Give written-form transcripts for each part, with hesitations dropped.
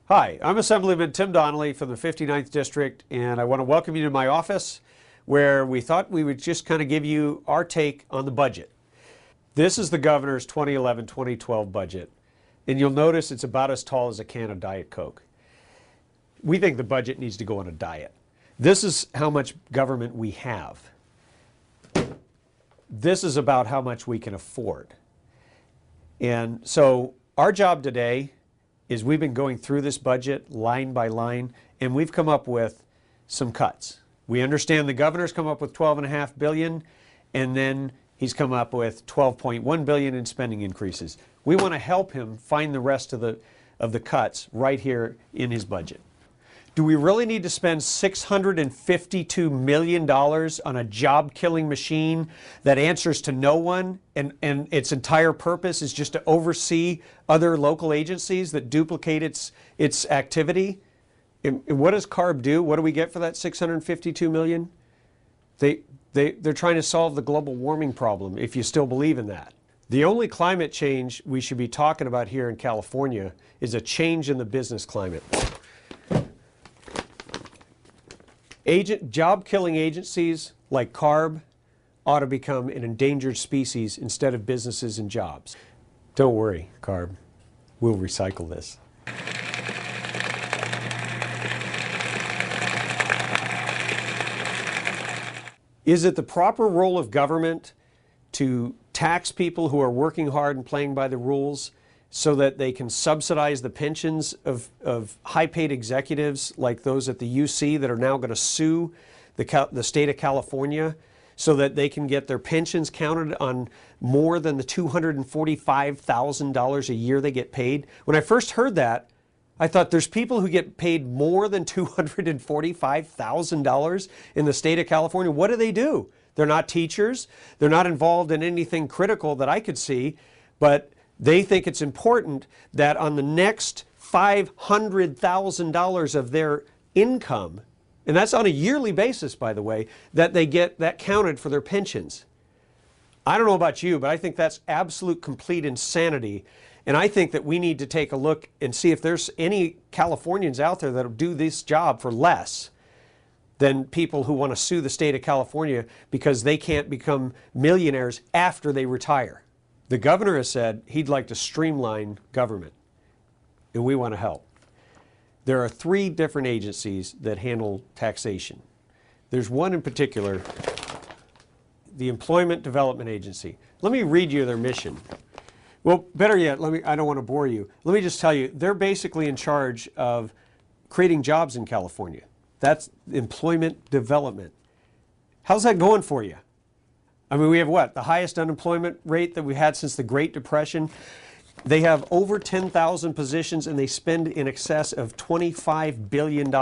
Hi, I'm Assemblyman Tim Donnelly from the 59th District, and I want to welcome you to my office where we thought we would just kind of give you our take on the budget. This is the governor's 2011-2012 budget, and you'll notice it's about as tall as a can of Diet Coke. We think the budget needs to go on a diet. This is how much government we have. This is about how much we can afford. And so our job today is we've been going through this budget line by line, and we've come up with some cuts. We understand the governor's come up with $12.5 billion, and then he's come up with $12.1 billion in spending increases. We want to help him find the rest of the cuts right here in his budget. Do we really need to spend $652 million on a job-killing machine that answers to no one, and its entire purpose is just to oversee other local agencies that duplicate its activity? And what does Carb do? What do we get for that $652 million? They're trying to solve the global warming problem, if you still believe in that. The only climate change we should be talking about here in California is a change in the business climate. Job-killing agencies like Carb ought to become an endangered species instead of businesses and jobs. Don't worry, Carb. We'll recycle this. Is it the proper role of government to tax people who are working hard and playing by the rules so that they can subsidize the pensions of high-paid executives like those at the UC that are now going to sue the state of California so that they can get their pensions counted on more than the $245,000 a year they get paid? When I first heard that, I thought there's people who get paid more than $245,000 in the state of California. What do? They're not teachers. They're not involved in anything critical that I could see, but they think it's important that on the next $500,000 of their income, and that's on a yearly basis, by the way, that they get that counted for their pensions. I don't know about you, but I think that's absolute complete insanity. And I think that we need to take a look and see if there's any Californians out there that will do this job for less than people who want to sue the state of California because they can't become millionaires after they retire. The governor has said he'd like to streamline government, and we want to help. There are 3 different agencies that handle taxation. There's one in particular, the Employment Development Agency. Let me read you their mission. Well, better yet, I don't want to bore you. Let me just tell you, they're basically in charge of creating jobs in California. That's employment development. How's that going for you? I mean, we have what? The highest unemployment rate that we've had since the Great Depression. They have over 10,000 positions and they spend in excess of $25 billion.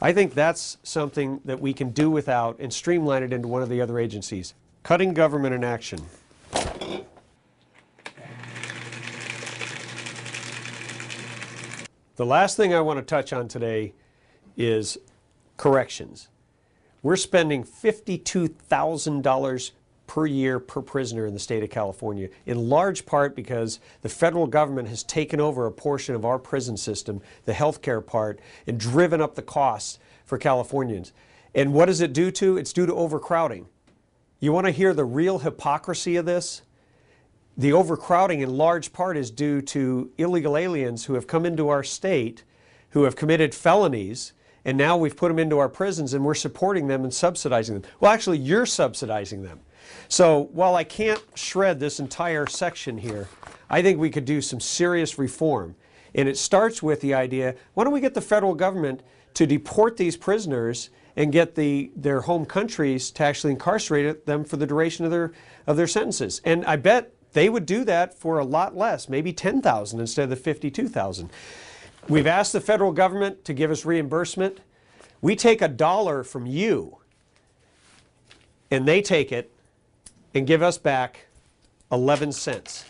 I think that's something that we can do without and streamline it into one of the other agencies. Cutting government in action. The last thing I want to touch on today is corrections. We're spending $52,000 per year per prisoner in the state of California, in large part because the federal government has taken over a portion of our prison system, the healthcare part, and driven up the costs for Californians. And what does it due to? It's due to overcrowding. You want to hear the real hypocrisy of this? The overcrowding in large part is due to illegal aliens who have come into our state, who have committed felonies, and now we've put them into our prisons and we're supporting them and subsidizing them. Well, actually, you're subsidizing them. So while I can't shred this entire section here, I think we could do some serious reform. And it starts with the idea, why don't we get the federal government to deport these prisoners and get their home countries to actually incarcerate them for the duration of their sentences? And I bet they would do that for a lot less, maybe $10,000 instead of the $52,000. We've asked the federal government to give us reimbursement. We take $1 from you, and they take it and give us back 11 cents.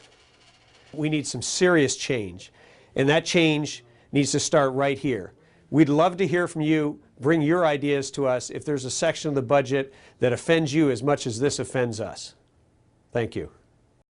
We need some serious change, and that change needs to start right here. We'd love to hear from you. Bring your ideas to us if there's a section of the budget that offends you as much as this offends us. Thank you.